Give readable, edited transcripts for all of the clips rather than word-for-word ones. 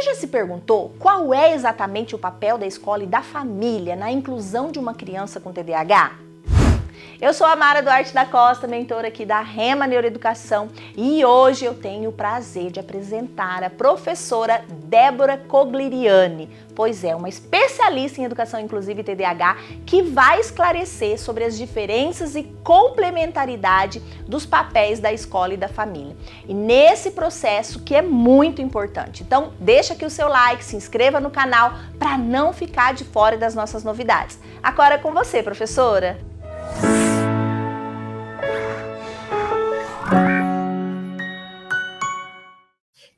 já se perguntou qual é exatamente o papel da escola e da família na inclusão de uma criança com TDAH? Eu sou a Mara Duarte da Costa, mentora aqui da Rema Neuroeducação, e hoje eu tenho o prazer de apresentar a professora Débora Cogliani, pois é uma especialista em educação inclusiva e TDAH que vai esclarecer sobre as diferenças e complementaridade dos papéis da escola e da família. E nesse processo que é muito importante. Então, deixa aqui o seu like, se inscreva no canal para não ficar de fora das nossas novidades. Agora é com você, professora.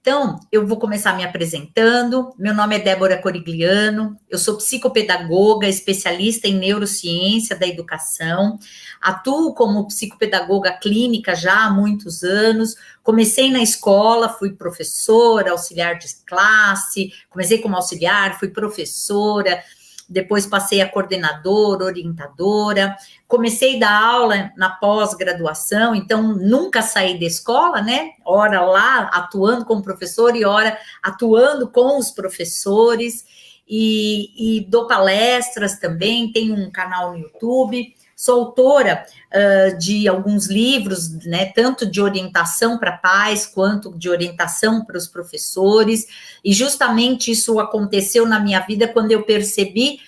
Então, eu vou começar me apresentando. Meu nome é Débora Corigliano, eu sou psicopedagoga, especialista em neurociência da educação, atuo como psicopedagoga clínica já há muitos anos. Comecei na escola, fui professora, auxiliar de classe, comecei como auxiliar, fui professora, depois passei a coordenadora, orientadora, comecei a dar aula na pós-graduação, então nunca saí da escola, né? Ora lá, atuando como professor e ora atuando com os professores, e dou palestras também, tenho um canal no YouTube, sou autora de alguns livros, né, tanto de orientação para pais, quanto de orientação para os professores, e justamente isso aconteceu na minha vida quando eu percebi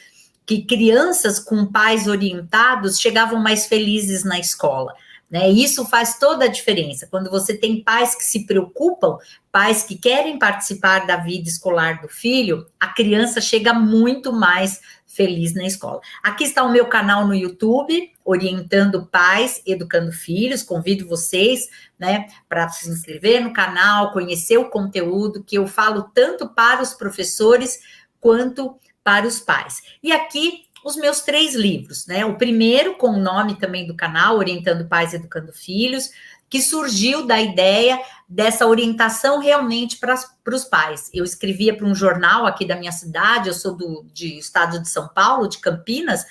que crianças com pais orientados chegavam mais felizes na escola, né? Isso faz toda a diferença. Quando você tem pais que se preocupam, pais que querem participar da vida escolar do filho, a criança chega muito mais feliz na escola. Aqui está o meu canal no YouTube, Orientando Pais, Educando Filhos. Convido vocês, né, para se inscrever no canal, conhecer o conteúdo que eu falo tanto para os professores quanto para os pais. E aqui os meus 3 livros, né? O primeiro, com o nome também do canal, Orientando Pais, Educando Filhos, que surgiu da ideia dessa orientação realmente para os pais. Eu escrevia para um jornal aqui da minha cidade, eu sou do estado de São Paulo, de Campinas,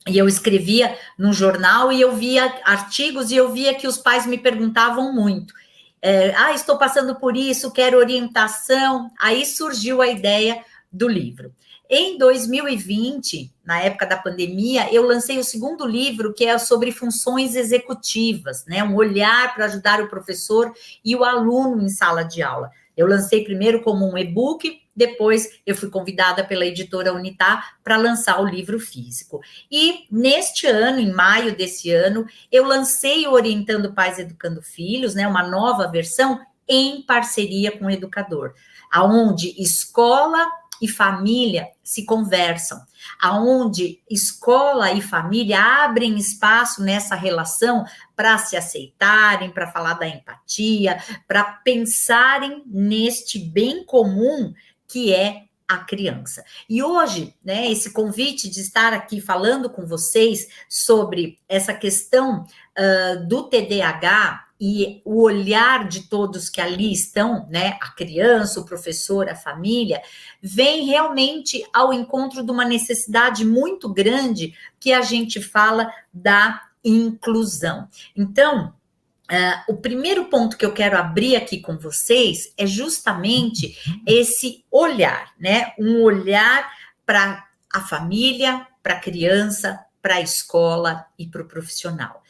e eu escrevia num jornal e eu via artigos e eu via que os pais me perguntavam muito. Estou passando por isso, quero orientação. Aí surgiu a ideia do livro. Em 2020, na época da pandemia, eu lancei o segundo livro, que é sobre funções executivas, né? Um olhar para ajudar o professor e o aluno em sala de aula. Eu lancei primeiro como um e-book, depois eu fui convidada pela editora Unitar para lançar o livro físico. E neste ano, em maio desse ano, eu lancei o Orientando Pais, Educando Filhos, né? Uma nova versão em parceria com o educador, aonde escola e família se conversam, aonde escola e família abrem espaço nessa relação para se aceitarem, para falar da empatia, para pensarem neste bem comum que é a criança. E hoje, né, esse convite de estar aqui falando com vocês sobre essa questão do TDAH e o olhar de todos que ali estão, né, a criança, o professor, a família, vem realmente ao encontro de uma necessidade muito grande que a gente fala da inclusão. Então, o primeiro ponto que eu quero abrir aqui com vocês é justamente esse olhar, né? Um olhar para a família, para a criança, para a escola e para o profissional.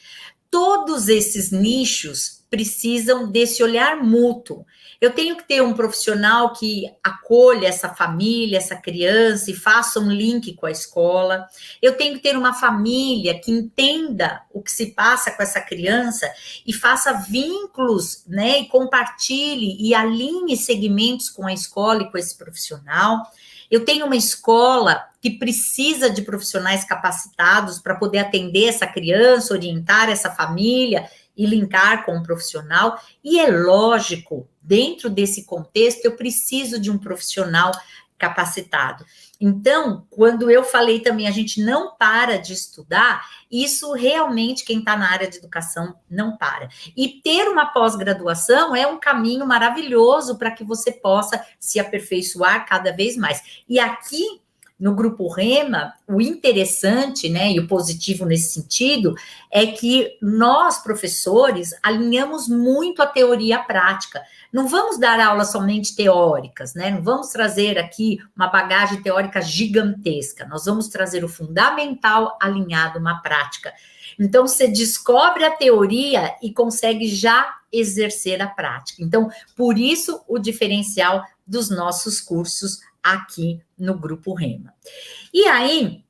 Todos esses nichos precisam desse olhar mútuo. Eu tenho que ter um profissional que acolha essa família, essa criança e faça um link com a escola. Eu tenho que ter uma família que entenda o que se passa com essa criança e faça vínculos, né, e compartilhe e alinhe segmentos com a escola e com esse profissional. Eu tenho uma escola que precisa de profissionais capacitados para poder atender essa criança, orientar essa família e linkar com um profissional. E é lógico, dentro desse contexto, eu preciso de um profissional capacitado. Então, quando eu falei também, a gente não para de estudar, isso realmente quem está na área de educação não para. E ter uma pós-graduação é um caminho maravilhoso para que você possa se aperfeiçoar cada vez mais. E aqui, no Grupo Rema, o interessante, né, e o positivo nesse sentido, é que nós, professores, alinhamos muito a teoria à prática. Não vamos dar aulas somente teóricas, né? Não vamos trazer aqui uma bagagem teórica gigantesca. Nós vamos trazer o fundamental alinhado a uma prática. Então, você descobre a teoria e consegue já exercer a prática. Então, por isso, o diferencial dos nossos cursos aqui no Grupo Rema. E aí,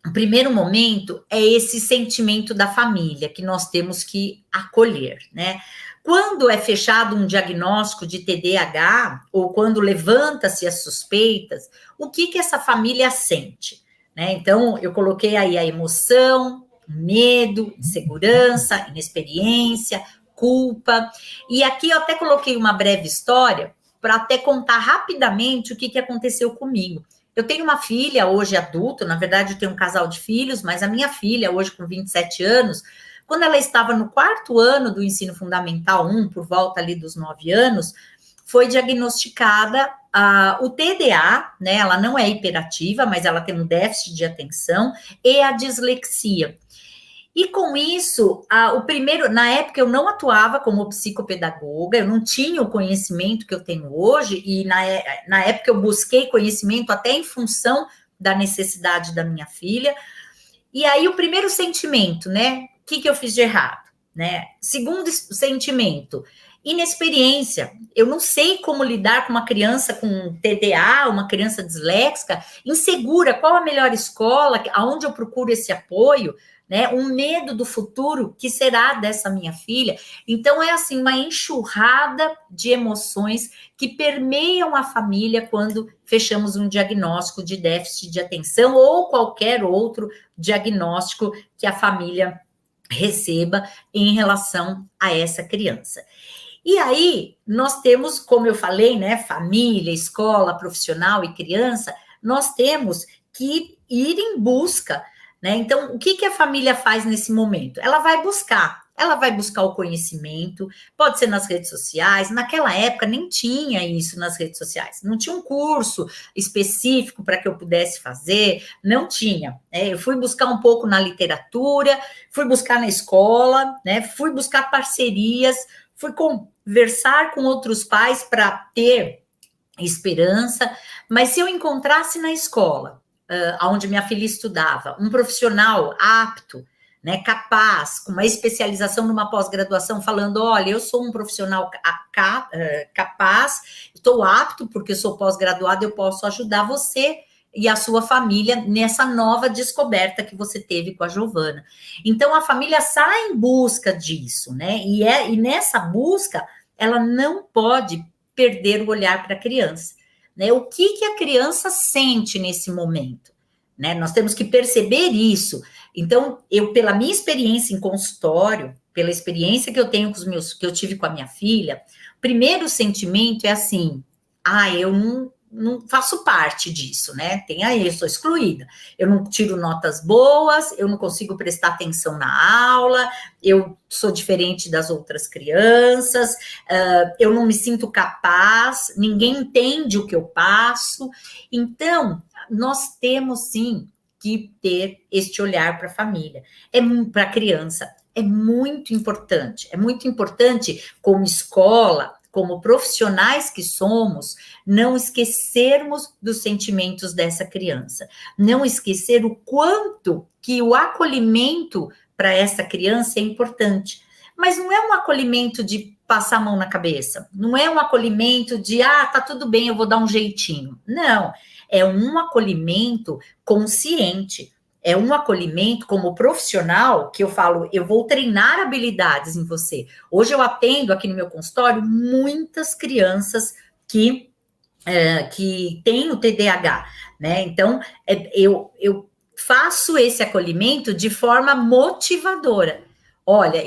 o primeiro momento é esse sentimento da família que nós temos que acolher, né? Quando é fechado um diagnóstico de TDAH, ou quando levanta-se as suspeitas, o que essa família sente, né? Então, eu coloquei aí a emoção, medo, insegurança, inexperiência, culpa. E aqui eu até coloquei uma breve história para até contar rapidamente o que aconteceu comigo. Eu tenho uma filha hoje adulta, na verdade eu tenho um casal de filhos, mas a minha filha hoje com 27 anos, quando ela estava no 4º ano do ensino fundamental 1, por volta ali dos 9 anos, foi diagnosticada o TDA, né? Ela não é hiperativa, mas ela tem um déficit de atenção e a dislexia. E com isso, na época eu não atuava como psicopedagoga, eu não tinha o conhecimento que eu tenho hoje, e na época eu busquei conhecimento até em função da necessidade da minha filha. E aí o primeiro sentimento, né? O que eu fiz de errado, né? Segundo sentimento, inexperiência. Eu não sei como lidar com uma criança com TDA, uma criança disléxica, insegura, qual a melhor escola, aonde eu procuro esse apoio, né? Um medo do futuro, que será dessa minha filha. Então, é assim, uma enxurrada de emoções que permeiam a família quando fechamos um diagnóstico de déficit de atenção ou qualquer outro diagnóstico que a família receba em relação a essa criança. E aí, nós temos, como eu falei, né, família, escola, profissional e criança, nós temos que ir em busca, né? Então, o que a família faz nesse momento? Ela vai buscar o conhecimento, pode ser nas redes sociais. Naquela época nem tinha isso nas redes sociais, não tinha um curso específico para que eu pudesse fazer, não tinha, né? Eu fui buscar um pouco na literatura, fui buscar na escola, né? Fui buscar parcerias, fui conversar com outros pais para ter esperança, mas se eu encontrasse na escola, onde minha filha estudava, um profissional apto, né, capaz, com uma especialização numa pós-graduação, falando, olha, eu sou um profissional capaz, estou apto, porque eu sou pós-graduado, eu posso ajudar você e a sua família nessa nova descoberta que você teve com a Giovana. Então, a família sai em busca disso, né, e nessa busca, ela não pode perder o olhar para a criança, né, o que a criança sente nesse momento, né, nós temos que perceber isso. Então, pela minha experiência em consultório, pela experiência que eu tenho que eu tive com a minha filha, o primeiro sentimento é assim, eu não faço parte disso, né? Eu sou excluída. Eu não tiro notas boas, eu não consigo prestar atenção na aula, eu sou diferente das outras crianças, eu não me sinto capaz, ninguém entende o que eu passo. Então, nós temos sim que ter este olhar para a família, para a criança, é muito importante como escola, como profissionais que somos, não esquecermos dos sentimentos dessa criança, não esquecer o quanto que o acolhimento para essa criança é importante, mas não é um acolhimento de passar a mão na cabeça, não é um acolhimento de, tá tudo bem, eu vou dar um jeitinho, não, é um acolhimento consciente, é um acolhimento como profissional, que eu falo, eu vou treinar habilidades em você. Hoje eu atendo aqui no meu consultório muitas crianças que têm o TDAH, né? Então, eu faço esse acolhimento de forma motivadora. Olha,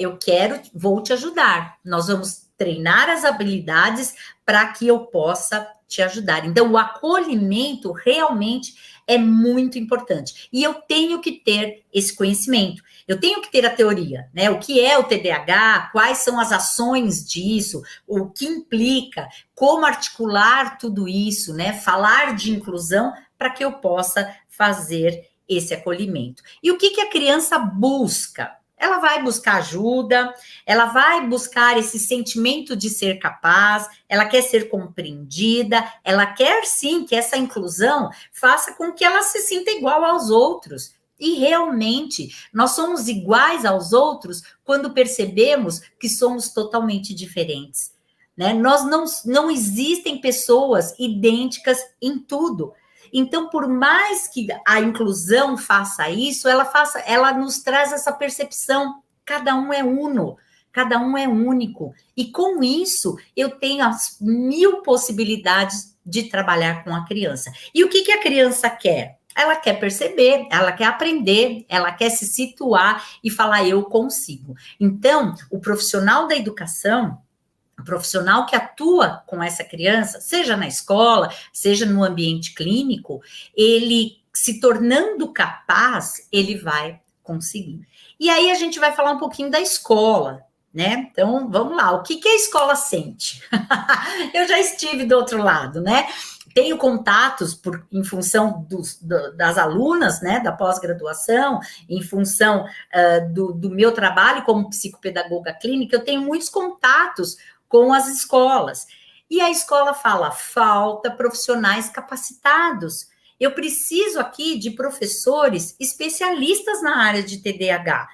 vou te ajudar. Nós vamos treinar as habilidades para que eu possa te ajudar. Então, o acolhimento realmente é muito importante. E eu tenho que ter esse conhecimento. Eu tenho que ter a teoria, né? O que é o TDAH, quais são as ações disso, o que implica, como articular tudo isso, né? Falar de inclusão para que eu possa fazer esse acolhimento. E o que, que a criança busca? Ela vai buscar ajuda, ela vai buscar esse sentimento de ser capaz, ela quer ser compreendida, ela quer sim que essa inclusão faça com que ela se sinta igual aos outros. E realmente, nós somos iguais aos outros quando percebemos que somos totalmente diferentes, né? Não existem pessoas idênticas em tudo. Então, por mais que a inclusão faça isso, ela nos traz essa percepção, cada um é uno, cada um é único. E com isso, eu tenho as 1000 possibilidades de trabalhar com a criança. E o que, que a criança quer? Ela quer perceber, ela quer aprender, ela quer se situar e falar, eu consigo. Então, o profissional da educação, o profissional que atua com essa criança, seja na escola, seja no ambiente clínico, ele se tornando capaz, ele vai conseguir. E aí a gente vai falar um pouquinho da escola, né? Então, vamos lá, o que, que a escola sente? Eu já estive do outro lado, né? Tenho contatos em função das alunas, né, da pós-graduação, em função do meu trabalho como psicopedagoga clínica, eu tenho muitos contatos com as escolas. E a escola fala, falta profissionais capacitados. Eu preciso aqui de professores especialistas na área de TDAH,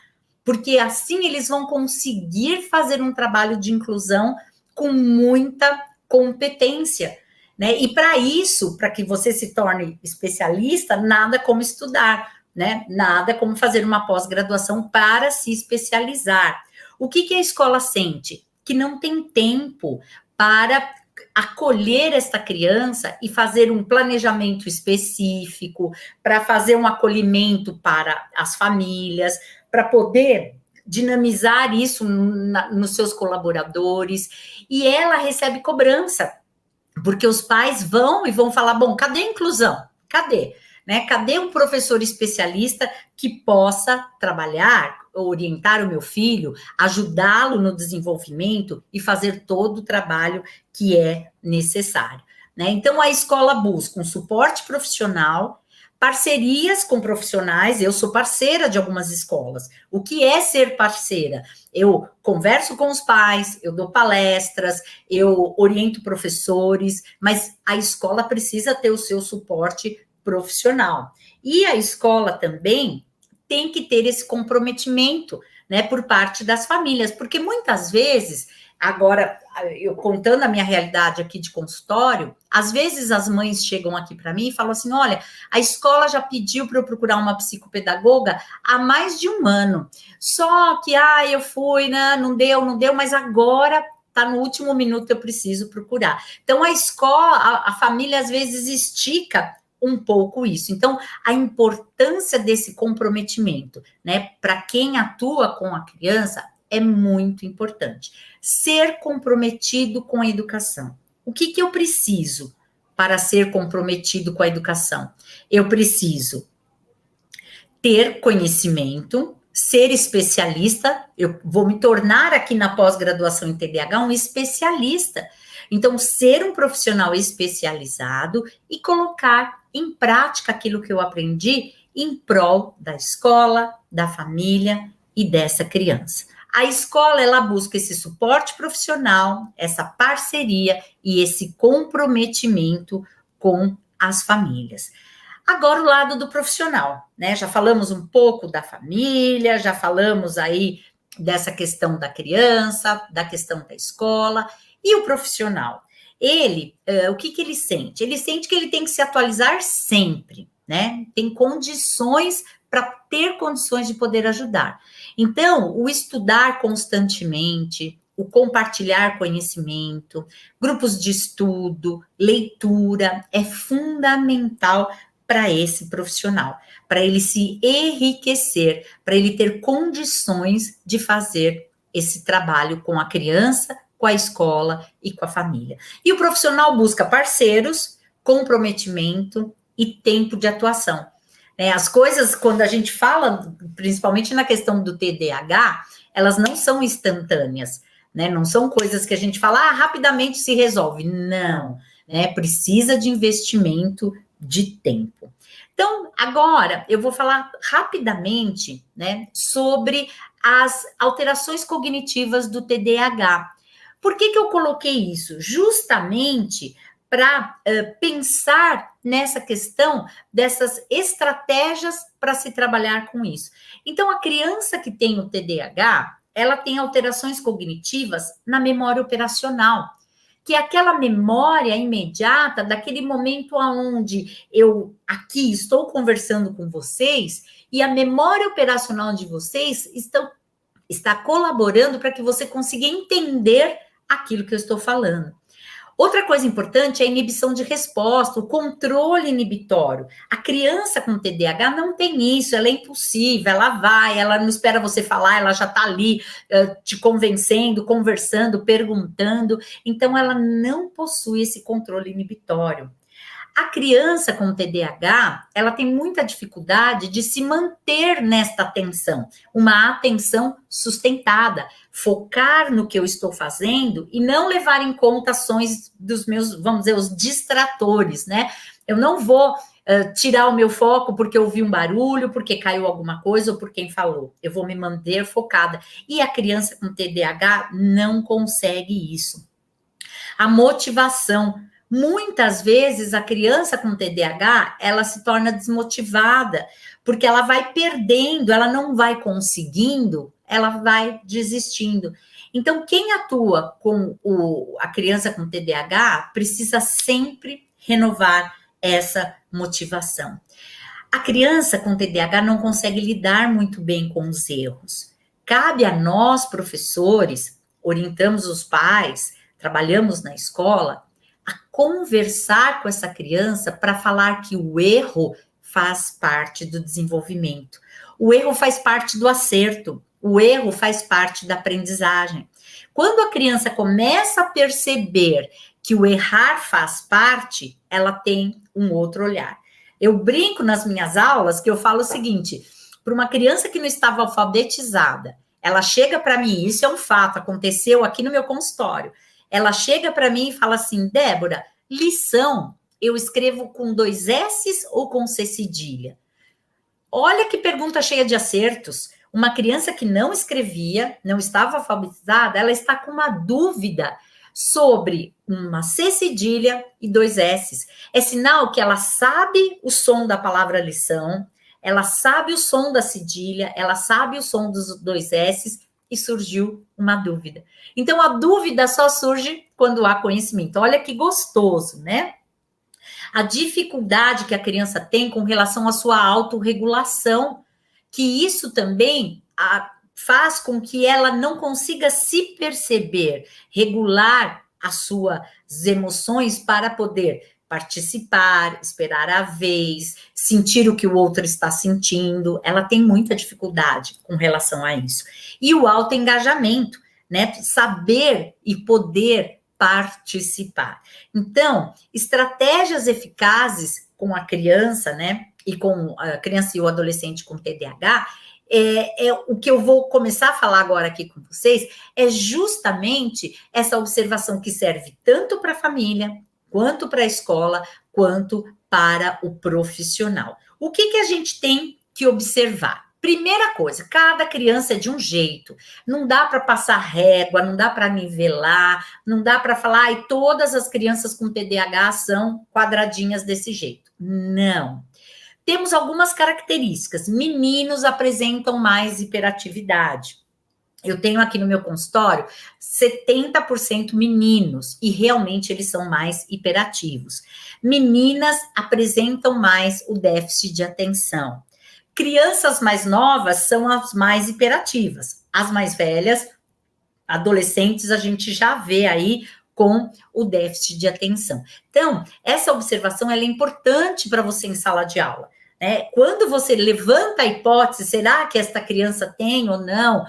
porque assim eles vão conseguir fazer um trabalho de inclusão com muita competência, né? E para isso, para que você se torne especialista, nada como estudar, né? Nada como fazer uma pós-graduação para se especializar. O que, que a escola sente? Que não tem tempo para acolher esta criança e fazer um planejamento específico, para fazer um acolhimento para as famílias, para poder dinamizar isso nos seus colaboradores, e ela recebe cobrança, porque os pais vão falar, bom, cadê a inclusão? Cadê? Né? Cadê um professor especialista que possa trabalhar, orientar o meu filho, ajudá-lo no desenvolvimento e fazer todo o trabalho que é necessário, né? Então, a escola busca um suporte profissional, parcerias com profissionais. Eu sou parceira de algumas escolas. O que é ser parceira? Eu converso com os pais, eu dou palestras, eu oriento professores, mas a escola precisa ter o seu suporte profissional. E a escola também tem que ter esse comprometimento, né, por parte das famílias, porque muitas vezes, agora, eu contando a minha realidade aqui de consultório, às vezes as mães chegam aqui para mim e falam assim, olha, a escola já pediu para eu procurar uma psicopedagoga há mais de 1 ano, só que, eu fui, né, não deu, mas agora tá no último minuto, eu preciso procurar. Então, a escola, a família às vezes estica um pouco isso. Então, a importância desse comprometimento, né, para quem atua com a criança é muito importante. Ser comprometido com a educação. O que eu preciso para ser comprometido com a educação? Eu preciso ter conhecimento, ser especialista, eu vou me tornar aqui na pós-graduação em TDAH um especialista. Então, ser um profissional especializado e colocar em prática aquilo que eu aprendi em prol da escola, da família e dessa criança. A escola, ela busca esse suporte profissional, essa parceria e esse comprometimento com as famílias. Agora, o lado do profissional, né? Já falamos um pouco da família, já falamos aí dessa questão da criança, da questão da escola. E o profissional, ele, o que ele sente? Ele sente que ele tem que se atualizar sempre, né? Tem condições para ter condições de poder ajudar. Então, o estudar constantemente, o compartilhar conhecimento, grupos de estudo, leitura, é fundamental para esse profissional, para ele se enriquecer, para ele ter condições de fazer esse trabalho com a criança, com a escola e com a família. E o profissional busca parceiros, comprometimento e tempo de atuação. As coisas, quando a gente fala, principalmente na questão do TDAH, elas não são instantâneas, né? Não são coisas que a gente fala, rapidamente se resolve. Não, né? Precisa de investimento de tempo. Então, agora eu vou falar rapidamente, né, sobre as alterações cognitivas do TDAH. Por que eu coloquei isso? Justamente para pensar nessa questão dessas estratégias para se trabalhar com isso. Então, a criança que tem o TDAH, ela tem alterações cognitivas na memória operacional, que é aquela memória imediata daquele momento onde eu aqui estou conversando com vocês e a memória operacional de vocês está colaborando para que você consiga entender aquilo que eu estou falando. Outra coisa importante é a inibição de resposta, o controle inibitório. A criança com TDAH não tem isso, ela é impulsiva, ela não espera você falar, ela já está ali te convencendo, conversando, perguntando. Então, ela não possui esse controle inibitório. A criança com TDAH, ela tem muita dificuldade de se manter nesta atenção, uma atenção sustentada, focar no que eu estou fazendo e não levar em conta ações dos meus, vamos dizer, os distratores, né? Eu não vou tirar o meu foco porque eu ouvi um barulho, porque caiu alguma coisa ou por quem falou. Eu vou me manter focada. E a criança com TDAH não consegue isso. A motivação. Muitas vezes a criança com TDAH, ela se torna desmotivada, porque ela vai perdendo, ela não vai conseguindo, ela vai desistindo. Então, quem atua com a criança com TDAH precisa sempre renovar essa motivação. A criança com TDAH não consegue lidar muito bem com os erros. Cabe a nós, professores, orientamos os pais, trabalhamos na escola, a conversar com essa criança para falar que o erro faz parte do desenvolvimento. O erro faz parte do acerto. O erro faz parte da aprendizagem. Quando a criança começa a perceber que o errar faz parte, ela tem um outro olhar. Eu brinco nas minhas aulas que eu falo o seguinte, para uma criança que não estava alfabetizada, ela chega para mim, isso é um fato, aconteceu aqui no meu consultório, ela chega para mim e fala assim, Débora, lição, eu escrevo com 2 S's ou com C cedilha? Olha que pergunta cheia de acertos. Uma criança que não escrevia, não estava alfabetizada, ela está com uma dúvida sobre uma C cedilha e 2 S's. É sinal que ela sabe o som da palavra lição, ela sabe o som da cedilha, ela sabe o som dos 2 S's, e surgiu uma dúvida. Então, a dúvida só surge quando há conhecimento. Olha que gostoso, né? A dificuldade que a criança tem com relação à sua autorregulação, que isso também faz com que ela não consiga se perceber, regular as suas emoções para poder participar, esperar a vez, sentir o que o outro está sentindo. Ela tem muita dificuldade com relação a isso. E o autoengajamento, né? Saber e poder participar. Então, estratégias eficazes com a criança, né? E com a criança e o adolescente com TDAH, o que eu vou começar a falar agora aqui com vocês, é justamente essa observação que serve tanto para a família, quanto para a escola, quanto para o profissional. O que a gente tem que observar? Primeira coisa, cada criança é de um jeito. Não dá para passar régua, não dá para nivelar, não dá para falar, todas as crianças com TDAH são quadradinhas desse jeito. Não. Temos algumas características. Meninos apresentam mais hiperatividade. Eu tenho aqui no meu consultório 70% meninos e realmente eles são mais hiperativos. Meninas apresentam mais o déficit de atenção. Crianças mais novas são as mais hiperativas. As mais velhas, adolescentes, a gente já vê aí com o déficit de atenção. Então, essa observação ela é importante para você em sala de aula, né? Quando você levanta a hipótese, será que esta criança tem ou não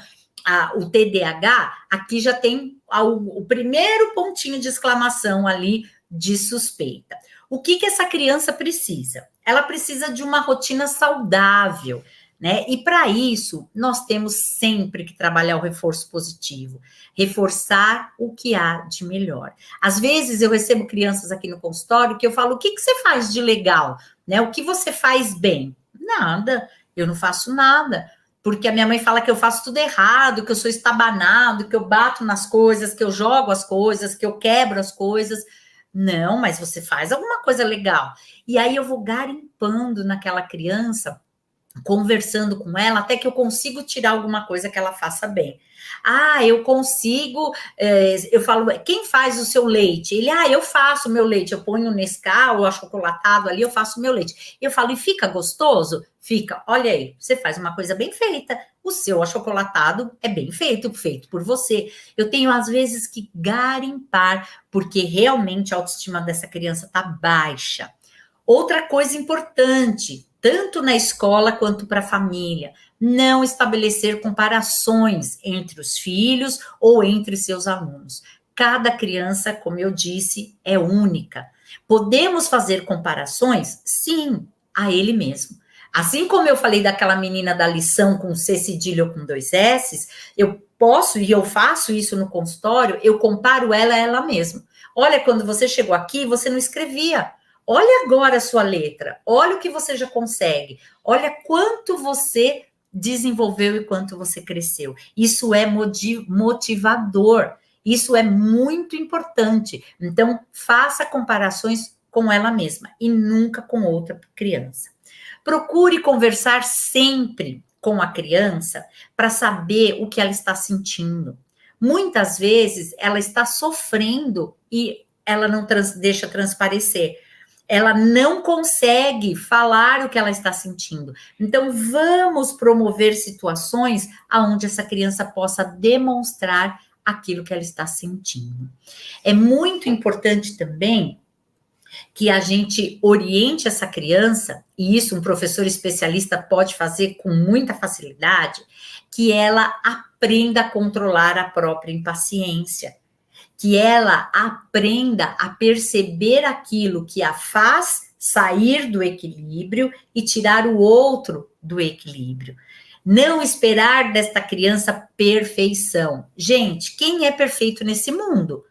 o TDAH? Aqui já tem o primeiro pontinho de exclamação ali de suspeita. O que essa criança precisa? Ela precisa de uma rotina saudável, né? E para isso, nós temos sempre que trabalhar o reforço positivo, reforçar o que há de melhor. Às vezes eu recebo crianças aqui no consultório que eu falo: o que você faz de legal, né? O que você faz bem? Nada, eu não faço nada. Porque a minha mãe fala que eu faço tudo errado, que eu sou estabanado, que eu bato nas coisas, que eu jogo as coisas, que eu quebro as coisas. Não, mas você faz alguma coisa legal. E aí eu vou garimpando naquela criança, conversando com ela, até que eu consigo tirar alguma coisa que ela faça bem. Ah, eu consigo, eu falo: quem faz o seu leite? Ele: eu faço o meu leite, eu ponho o Nescau, o achocolatado ali, eu faço o meu leite. Eu falo: e fica gostoso? Fica. Olha aí, você faz uma coisa bem feita, o seu achocolatado é bem feito, feito por você. Eu tenho, às vezes, que garimpar, porque realmente a autoestima dessa criança tá baixa. Outra coisa importante, tanto na escola quanto para a família, não estabelecer comparações entre os filhos ou entre seus alunos. Cada criança, como eu disse, é única. Podemos fazer comparações? Sim, a ele mesmo. Assim como eu falei daquela menina da lição com C cedilha ou com 2 S's, eu posso e eu faço isso no consultório, eu comparo ela a ela mesma. Olha, quando você chegou aqui, você não escrevia. Olha agora a sua letra, olha o que você já consegue, olha quanto você desenvolveu e quanto você cresceu. Isso é motivador, isso é muito importante. Então, faça comparações com ela mesma e nunca com outra criança. Procure conversar sempre com a criança para saber o que ela está sentindo. Muitas vezes ela está sofrendo e ela não deixa transparecer. Ela não consegue falar o que ela está sentindo. Então, vamos promover situações onde essa criança possa demonstrar aquilo que ela está sentindo. É muito importante também que a gente oriente essa criança, e isso um professor especialista pode fazer com muita facilidade, que ela aprenda a controlar a própria impaciência, que ela aprenda a perceber aquilo que a faz sair do equilíbrio e tirar o outro do equilíbrio. Não esperar desta criança perfeição. Gente, quem é perfeito nesse mundo?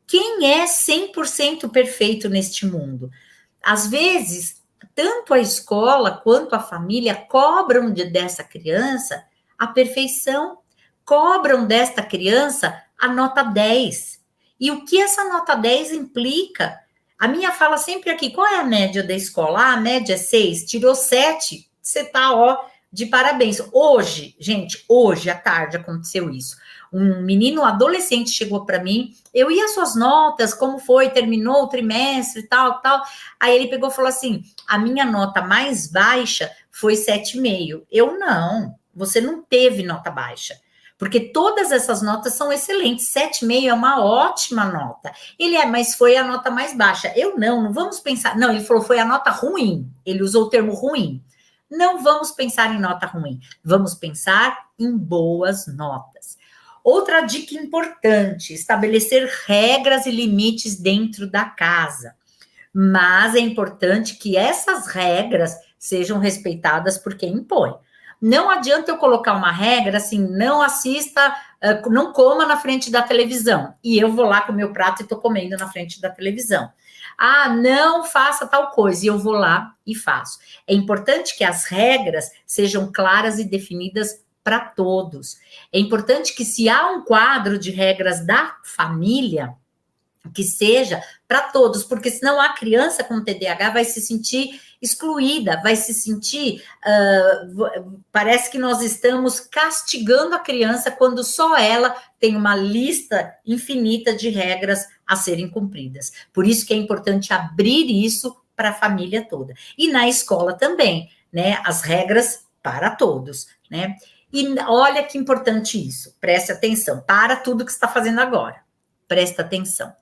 Quem é 100% perfeito neste mundo? Às vezes, tanto a escola quanto a família cobram dessa criança a perfeição, cobram desta criança a nota 10. E o que essa nota 10 implica? A minha fala sempre aqui: qual é a média da escola? A média é 6, tirou 7, você tá, de parabéns. Hoje, gente, hoje à tarde aconteceu isso. Um menino adolescente chegou para mim: eu ia as suas notas, como foi, terminou o trimestre, tal. Aí ele pegou e falou assim: a minha nota mais baixa foi 7,5. Eu: não, você não teve nota baixa, porque todas essas notas são excelentes, 7,5 é uma ótima nota. Ele: mas foi a nota mais baixa. Eu: não vamos pensar. Não, ele falou: foi a nota ruim. Ele usou o termo ruim. Não vamos pensar em nota ruim, vamos pensar em boas notas. Outra dica importante: estabelecer regras e limites dentro da casa. Mas é importante que essas regras sejam respeitadas por quem impõe. Não adianta eu colocar uma regra assim: não assista, não coma na frente da televisão. E eu vou lá com o meu prato e estou comendo na frente da televisão. Ah, não faça tal coisa. E eu vou lá e faço. É importante que as regras sejam claras e definidas para todos. É importante que, se há um quadro de regras da família, que seja para todos, porque senão a criança com TDAH vai se sentir excluída, vai se sentir, parece que nós estamos castigando a criança quando só ela tem uma lista infinita de regras a serem cumpridas. Por isso que é importante abrir isso para a família toda. E na escola também, né? As regras para todos, né? E olha que importante isso, preste atenção, para tudo que você está fazendo agora, presta atenção.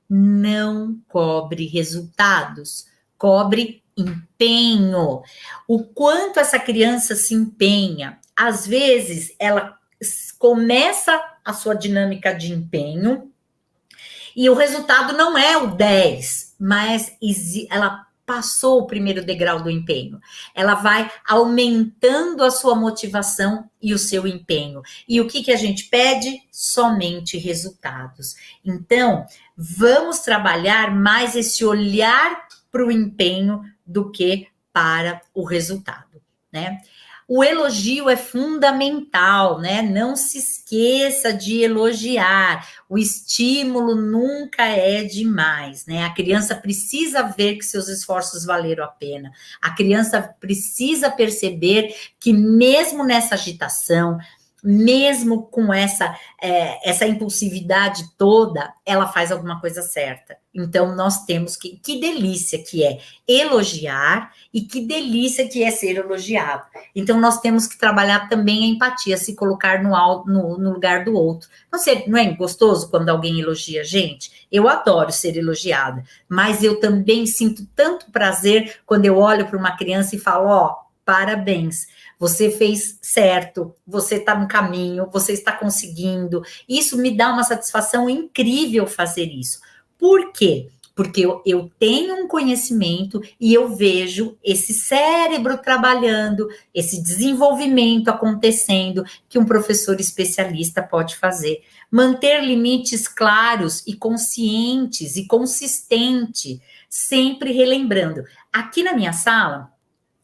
Não cobre resultados, cobre empenho. O quanto essa criança se empenha. Às vezes, ela começa a sua dinâmica de empenho e o resultado não é o 10, mas ela passou o primeiro degrau do empenho. Ela vai aumentando a sua motivação e o seu empenho. E o que a gente pede? Somente resultados. Então, vamos trabalhar mais esse olhar para o empenho do que para o resultado, né? O elogio é fundamental, né? Não se esqueça de elogiar. O estímulo nunca é demais, né? A criança precisa ver que seus esforços valeram a pena. A criança precisa perceber que mesmo nessa agitação, mesmo com essa impulsividade toda, ela faz alguma coisa certa. Então, nós temos que delícia que é elogiar e que delícia que é ser elogiado. Então, nós temos que trabalhar também a empatia, se colocar no lugar do outro. Não é gostoso quando alguém elogia a gente? Eu adoro ser elogiada, mas eu também sinto tanto prazer quando eu olho para uma criança e falo, parabéns, você fez certo, você está no caminho, você está conseguindo. Isso me dá uma satisfação incrível fazer isso. Por quê? Porque eu tenho um conhecimento e eu vejo esse cérebro trabalhando, esse desenvolvimento acontecendo que um professor especialista pode fazer. Manter limites claros e conscientes e consistente, sempre relembrando. Aqui na minha sala,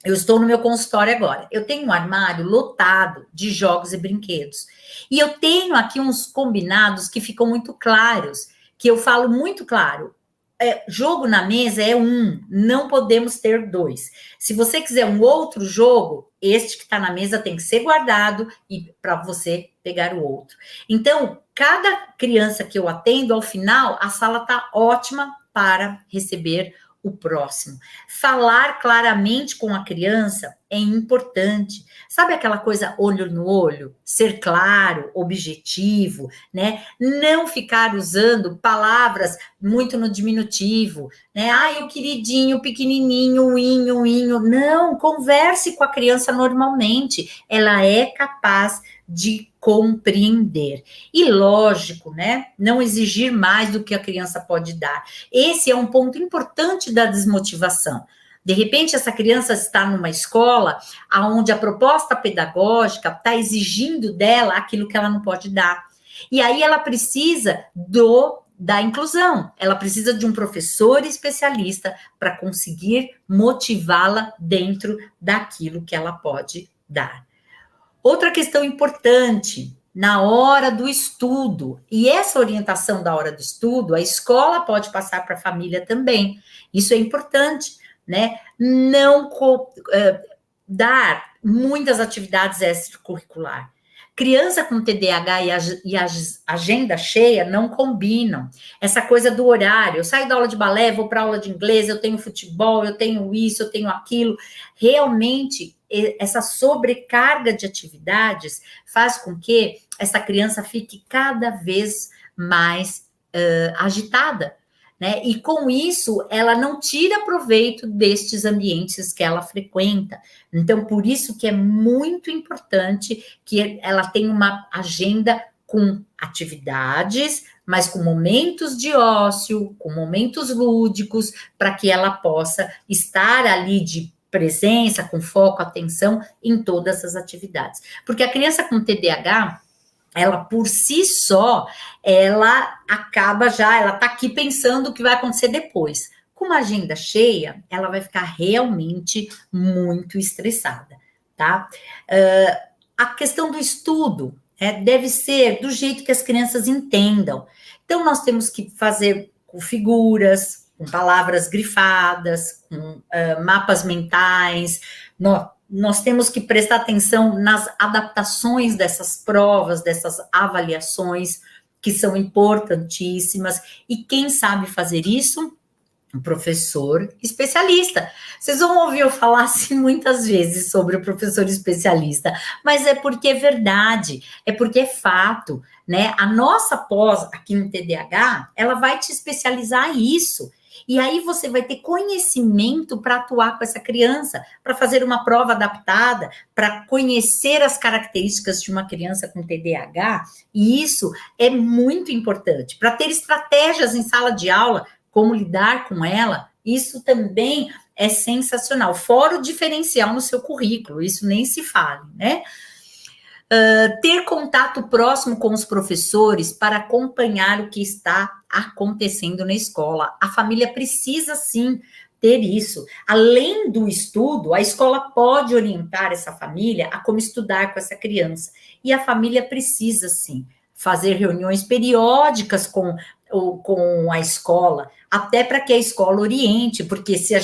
eu estou no meu consultório agora. Eu tenho um armário lotado de jogos e brinquedos. E eu tenho aqui uns combinados que ficam muito claros, que eu falo muito claro. Jogo na mesa é não podemos ter 2. Se você quiser um outro jogo, este que está na mesa tem que ser guardado e para você pegar o outro. Então, cada criança que eu atendo, ao final, a sala está ótima para receber o próximo. Falar claramente com a criança é importante. Sabe aquela coisa olho no olho? Ser claro, objetivo, né? Não ficar usando palavras muito no diminutivo, né? O queridinho, pequenininho, o inho. Não, converse com a criança normalmente. Ela é capaz de compreender. E lógico, né? Não exigir mais do que a criança pode dar. Esse é um ponto importante da desmotivação. De repente, essa criança está numa escola onde a proposta pedagógica está exigindo dela aquilo que ela não pode dar. E aí ela precisa da inclusão. Ela precisa de um professor especialista para conseguir motivá-la dentro daquilo que ela pode dar. Outra questão importante, na hora do estudo, e essa orientação da hora do estudo, a escola pode passar para a família também. Isso é importante, né? Não dar muitas atividades extracurricular. Criança com TDAH e a agenda cheia não combinam. Essa coisa do horário, eu saio da aula de balé, vou para a aula de inglês, eu tenho futebol, eu tenho isso, eu tenho aquilo. Realmente, essa sobrecarga de atividades faz com que essa criança fique cada vez mais agitada, né? E com isso, ela não tira proveito destes ambientes que ela frequenta. Então, por isso que é muito importante que ela tenha uma agenda com atividades, mas com momentos de ócio, com momentos lúdicos, para que ela possa estar ali de presença, com foco, atenção em todas as atividades. Porque a criança com TDAH, ela por si só, ela está aqui pensando o que vai acontecer depois. Com uma agenda cheia, ela vai ficar realmente muito estressada, tá? A questão do estudo deve ser do jeito que as crianças entendam. Então, nós temos que fazer com figuras, com palavras grifadas, com mapas mentais. Nós temos que prestar atenção nas adaptações dessas provas, dessas avaliações, que são importantíssimas. E quem sabe fazer isso? Um professor especialista. Vocês vão ouvir eu falar assim muitas vezes sobre o professor especialista, mas é porque é verdade, é porque é fato, né? A nossa pós aqui no TDAH, ela vai te especializar isso. E aí você vai ter conhecimento para atuar com essa criança, para fazer uma prova adaptada, para conhecer as características de uma criança com TDAH, e isso é muito importante, para ter estratégias em sala de aula, como lidar com ela Isso também é sensacional. Fora o diferencial no seu currículo, isso nem se fale, né? Ter contato próximo com os professores para acompanhar o que está acontecendo na escola. A família precisa, sim, ter isso. Além do estudo, a escola pode orientar essa família a como estudar com essa criança. E a família precisa, sim, fazer reuniões periódicas com a escola, até para que a escola oriente, porque se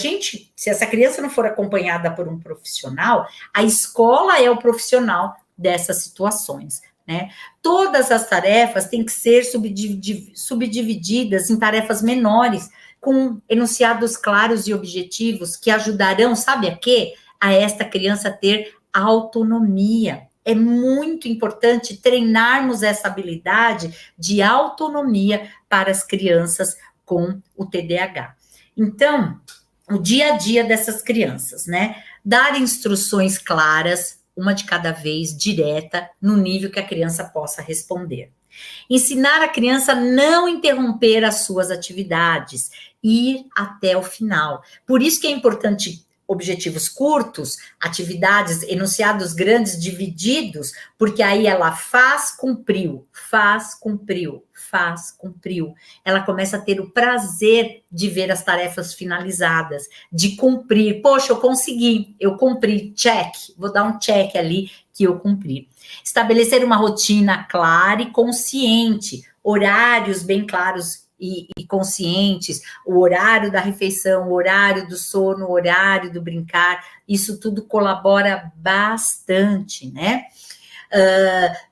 essa criança não for acompanhada por um profissional, a escola é o profissional dessas situações, né? Todas as tarefas têm que ser subdivididas em tarefas menores, com enunciados claros e objetivos que ajudarão, sabe a quê? A esta criança ter autonomia. É muito importante treinarmos essa habilidade de autonomia para as crianças com o TDAH. Então, o dia a dia dessas crianças, né? Dar instruções claras, uma de cada vez, direta, no nível que a criança possa responder. Ensinar a criança a não interromper as suas atividades, ir até o final. Por isso que é importante objetivos curtos, atividades, enunciados grandes divididos, porque aí ela faz, cumpriu, faz, cumpriu, faz, cumpriu. Ela começa a ter o prazer de ver as tarefas finalizadas, de cumprir. Poxa, eu cumpri, check. Vou dar um check ali que eu cumpri. Estabelecer uma rotina clara e consciente, horários bem claros e conscientes, o horário da refeição, o horário do sono, o horário do brincar, isso tudo colabora bastante, né?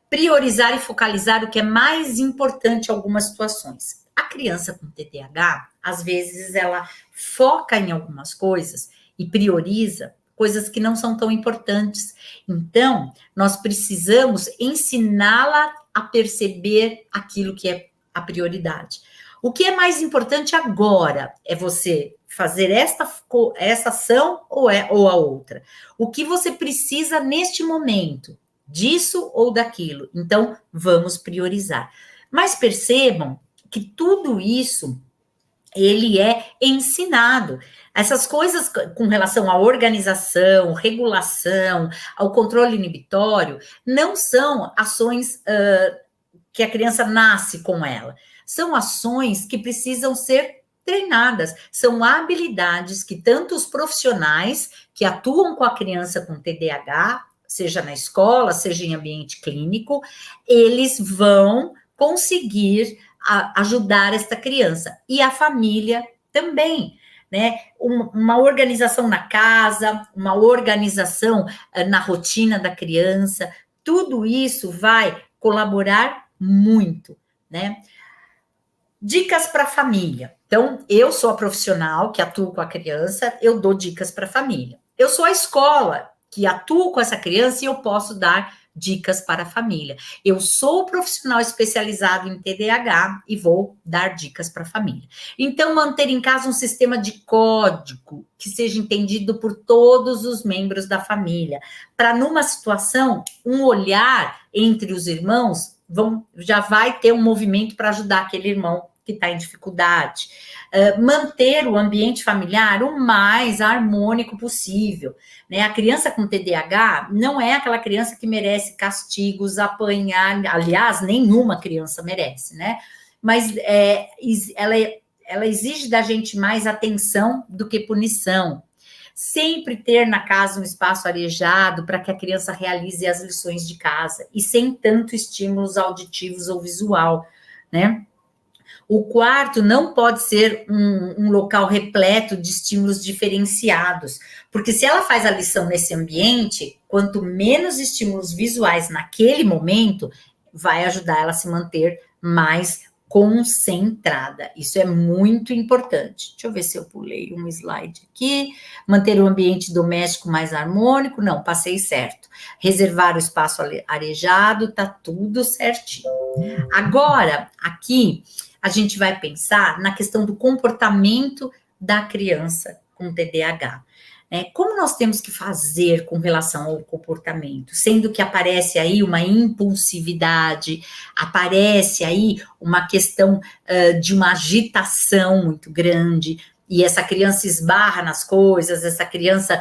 Priorizar e focalizar o que é mais importante em algumas situações. A criança com TDAH, às vezes, ela foca em algumas coisas e prioriza coisas que não são tão importantes. Então, nós precisamos ensiná-la a perceber aquilo que é a prioridade. O que é mais importante agora é você fazer essa ação ou a outra? O que você precisa neste momento? Disso ou daquilo? Então, vamos priorizar. Mas percebam que tudo isso, ele é ensinado. Essas coisas com relação à organização, regulação, ao controle inibitório, não são ações que a criança nasce com ela. São ações que precisam ser treinadas. São habilidades que tanto os profissionais que atuam com a criança com TDAH, seja na escola, seja em ambiente clínico, eles vão conseguir ajudar esta criança. E a família também, né? Uma organização na casa, uma organização na rotina da criança, tudo isso vai colaborar muito, né? Dicas para a família. Então, eu sou a profissional que atuo com a criança, eu dou dicas para a família. Eu sou a escola que atuo com essa criança e eu posso dar dicas para a família. Eu sou o profissional especializado em TDAH e vou dar dicas para a família. Então, manter em casa um sistema de código que seja entendido por todos os membros da família, para numa situação, um olhar entre os irmãos já vai ter um movimento para ajudar aquele irmão que está em dificuldade. Manter o ambiente familiar o mais harmônico possível, né? A criança com TDAH não é aquela criança que merece castigos, apanhar, aliás, nenhuma criança merece, né? Mas ela exige da gente mais atenção do que punição. Sempre ter na casa um espaço arejado para que a criança realize as lições de casa e sem tanto estímulos auditivos ou visual, né? O quarto não pode ser um local repleto de estímulos diferenciados, porque se ela faz a lição nesse ambiente, quanto menos estímulos visuais naquele momento, vai ajudar ela a se manter mais concentrada. Isso é muito importante. Deixa eu ver se eu pulei um slide aqui. Manter o ambiente doméstico mais harmônico. Não, passei certo. Reservar o espaço arejado, tá tudo certinho. Agora, aqui, a gente vai pensar na questão do comportamento da criança com TDAH. Como nós temos que fazer com relação ao comportamento? Sendo que aparece aí uma impulsividade, aparece aí uma questão de uma agitação muito grande. e essa criança esbarra nas coisas, essa criança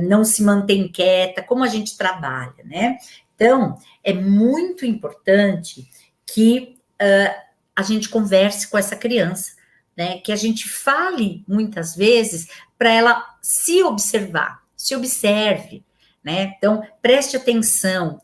não se mantém quieta, como a gente trabalha, né? Então, é muito importante que a gente converse com essa criança, né? Que a gente fale muitas vezes para ela se observar, se observe, né? Então, preste atenção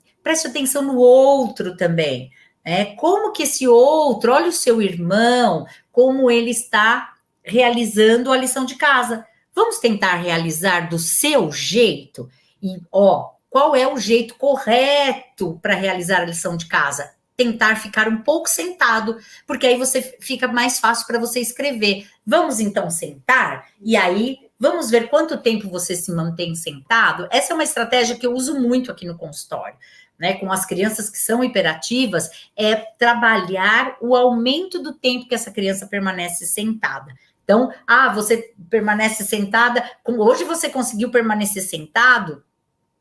no outro também, né? Como que esse outro, olha o seu irmão, como ele está realizando a lição de casa. Vamos tentar realizar do seu jeito? E, qual é o jeito correto para realizar a lição de casa? Tentar ficar um pouco sentado, porque aí você fica mais fácil para você escrever. Vamos então sentar? E aí, vamos ver quanto tempo você se mantém sentado? Essa é uma estratégia que eu uso muito aqui no consultório, né? Com as crianças que são hiperativas, é trabalhar o aumento do tempo que essa criança permanece sentada. Então, você permanece sentada, hoje você conseguiu permanecer sentado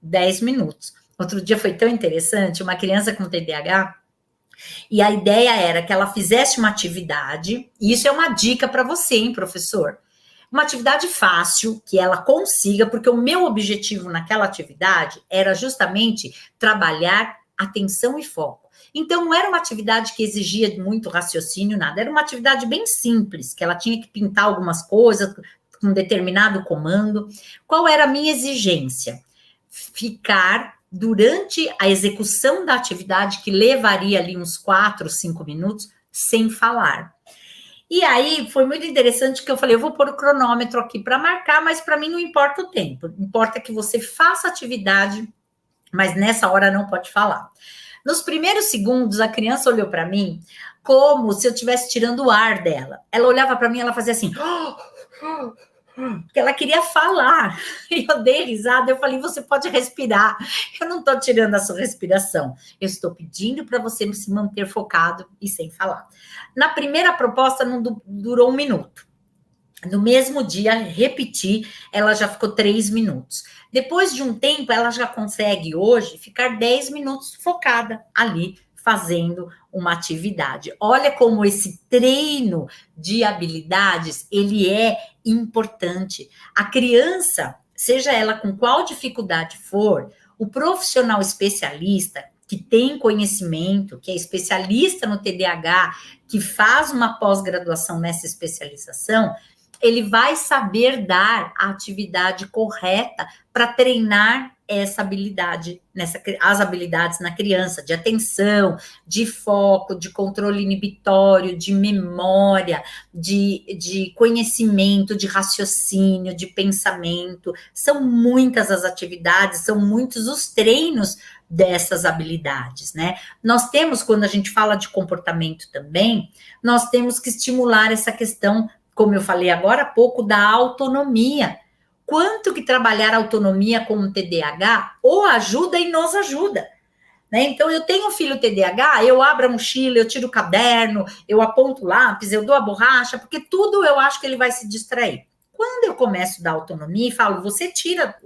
10 minutos. Outro dia foi tão interessante, uma criança com TDAH, e a ideia era que ela fizesse uma atividade, e isso é uma dica para você, hein, professor? Uma atividade fácil, que ela consiga, porque o meu objetivo naquela atividade era justamente trabalhar atenção e foco. Então, não era uma atividade que exigia muito raciocínio, nada. Era uma atividade bem simples, que ela tinha que pintar algumas coisas com um determinado comando. Qual era a minha exigência? Ficar durante a execução da atividade, que levaria ali uns 4, 5 minutos, sem falar. E aí, foi muito interessante que eu falei, eu vou pôr o cronômetro aqui para marcar, mas para mim não importa o tempo. Importa que você faça a atividade, mas nessa hora não pode falar. Nos primeiros segundos, a criança olhou para mim como se eu estivesse tirando o ar dela. Ela olhava para mim, ela fazia assim... Porque ela queria falar, e eu dei risada, eu falei, você pode respirar, eu não estou tirando a sua respiração, eu estou pedindo para você se manter focado e sem falar. Na primeira proposta não durou 1 minuto, no mesmo dia, repeti, ela já ficou 3 minutos. Depois de um tempo, ela já consegue hoje ficar 10 minutos focada ali, fazendo uma atividade. Olha como esse treino de habilidades, ele é importante. A criança, seja ela com qual dificuldade for, o profissional especialista, que tem conhecimento, que é especialista no TDAH, que faz uma pós-graduação nessa especialização, ele vai saber dar a atividade correta para treinar essa habilidade, as habilidades na criança, de atenção, de foco, de controle inibitório, de memória, de conhecimento, de raciocínio, de pensamento. São muitas as atividades, são muitos os treinos dessas habilidades, né? Nós temos, quando a gente fala de comportamento também, nós temos que estimular essa questão, como eu falei agora há pouco, da autonomia. Quanto que trabalhar a autonomia com o TDAH ou ajuda e nos ajuda, né? Então, eu tenho um filho TDAH, eu abro a mochila, eu tiro o caderno, eu aponto o lápis, eu dou a borracha, porque tudo eu acho que ele vai se distrair. Quando eu começo a dar autonomia e falo, você tira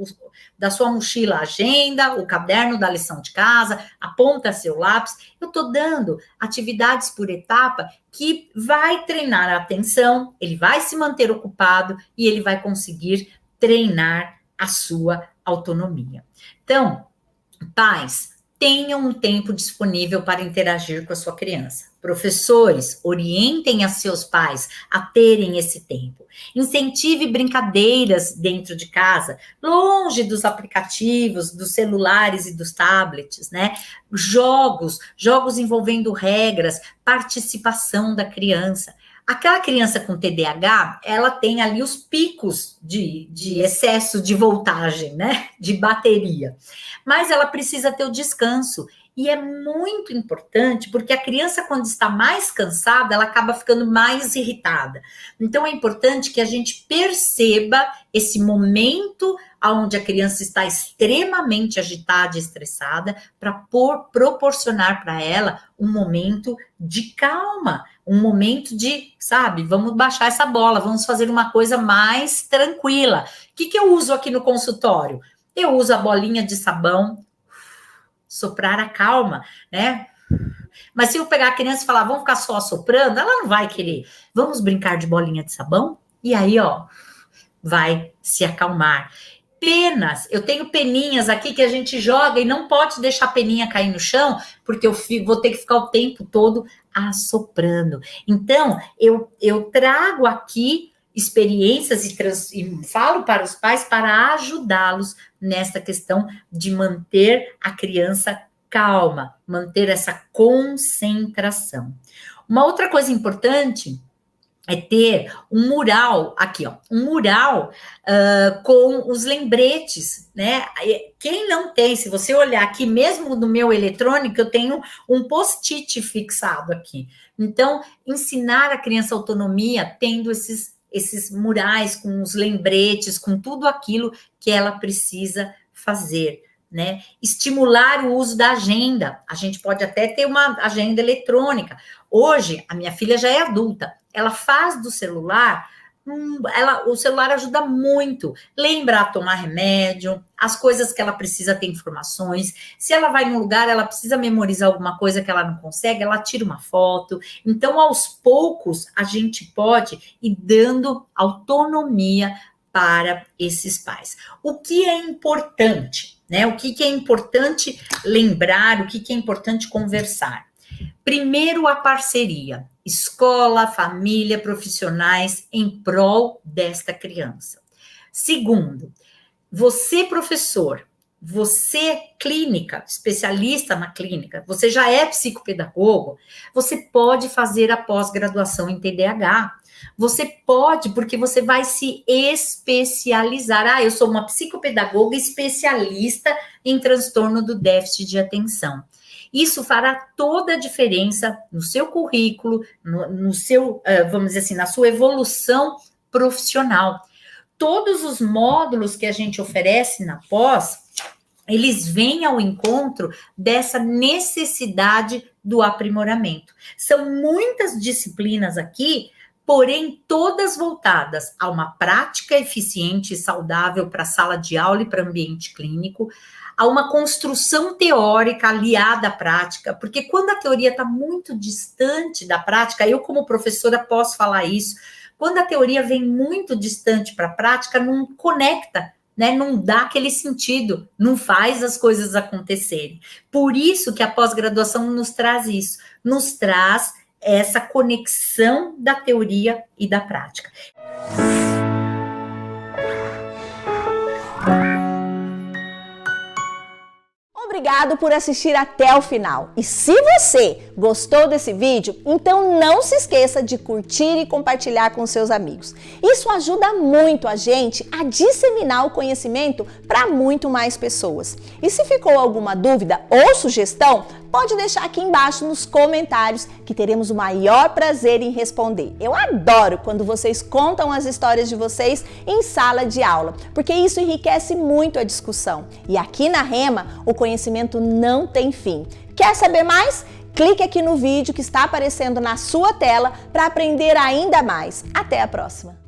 da sua mochila a agenda, o caderno da lição de casa, aponta seu lápis, eu estou dando atividades por etapa que vai treinar a atenção, ele vai se manter ocupado e ele vai conseguir treinar a sua autonomia. Então, pais, tenham um tempo disponível para interagir com a sua criança. Professores, orientem a seus pais a terem esse tempo. Incentive brincadeiras dentro de casa, longe dos aplicativos, dos celulares e dos tablets, né? Jogos envolvendo regras, participação da criança. Aquela criança com TDAH, ela tem ali os picos de excesso de voltagem, né? De bateria. Mas ela precisa ter o descanso. E é muito importante, porque a criança, quando está mais cansada, ela acaba ficando mais irritada. Então, é importante que a gente perceba esse momento onde a criança está extremamente agitada e estressada, para proporcionar para ela um momento de calma, um momento de, sabe, vamos baixar essa bola, vamos fazer uma coisa mais tranquila. O que eu uso aqui no consultório? Eu uso a bolinha de sabão, soprar a calma, né? Mas se eu pegar a criança e falar, vamos ficar só assoprando, ela não vai querer. Vamos brincar de bolinha de sabão? E aí, ó, vai se acalmar. Penas, eu tenho peninhas aqui que a gente joga e não pode deixar a peninha cair no chão, porque eu vou ter que ficar o tempo todo assoprando. Então, eu trago aqui experiências e falo para os pais para ajudá-los nessa questão de manter a criança calma, manter essa concentração. Uma outra coisa importante é ter um mural, aqui ó, um mural com os lembretes, né? Quem não tem, se você olhar aqui mesmo no meu eletrônico, eu tenho um post-it fixado aqui. Então, ensinar a criança autonomia tendo esses murais com os lembretes, com tudo aquilo que ela precisa fazer, né? Estimular o uso da agenda. A gente pode até ter uma agenda eletrônica. Hoje, a minha filha já é adulta. Ela faz do celular, o celular ajuda muito. Lembra a tomar remédio, as coisas que ela precisa ter informações. Se ela vai num lugar, ela precisa memorizar alguma coisa que ela não consegue, ela tira uma foto. Então, aos poucos, a gente pode ir dando autonomia para esses pais. O que é importante, né? O que é importante lembrar, o que é importante conversar? Primeiro, a parceria. Escola, família, profissionais em prol desta criança. Segundo, você, professor, você, clínica, especialista na clínica, você já é psicopedagogo, você pode fazer a pós-graduação em TDAH. Você pode, porque você vai se especializar. Eu sou uma psicopedagoga especialista em transtorno do déficit de atenção. Isso fará toda a diferença no seu currículo, no seu, vamos dizer assim, na sua evolução profissional. Todos os módulos que a gente oferece na pós, eles vêm ao encontro dessa necessidade do aprimoramento. São muitas disciplinas aqui, porém todas voltadas a uma prática eficiente e saudável para a sala de aula e para o ambiente clínico, a uma construção teórica aliada à prática, porque quando a teoria está muito distante da prática, eu como professora posso falar isso, quando a teoria vem muito distante para a prática, não conecta, né? Não dá aquele sentido, não faz as coisas acontecerem. Por isso que a pós-graduação nos traz isso, nos traz essa conexão da teoria e da prática. Obrigado por assistir até o final. E se você gostou desse vídeo, então não se esqueça de curtir e compartilhar com seus amigos. Isso ajuda muito a gente a disseminar o conhecimento para muito mais pessoas. E se ficou alguma dúvida ou sugestão, pode deixar aqui embaixo nos comentários que teremos o maior prazer em responder. Eu adoro quando vocês contam as histórias de vocês em sala de aula, porque isso enriquece muito a discussão. E aqui na Rema, o conhecimento não tem fim. Quer saber mais? Clique aqui no vídeo que está aparecendo na sua tela para aprender ainda mais. Até a próxima!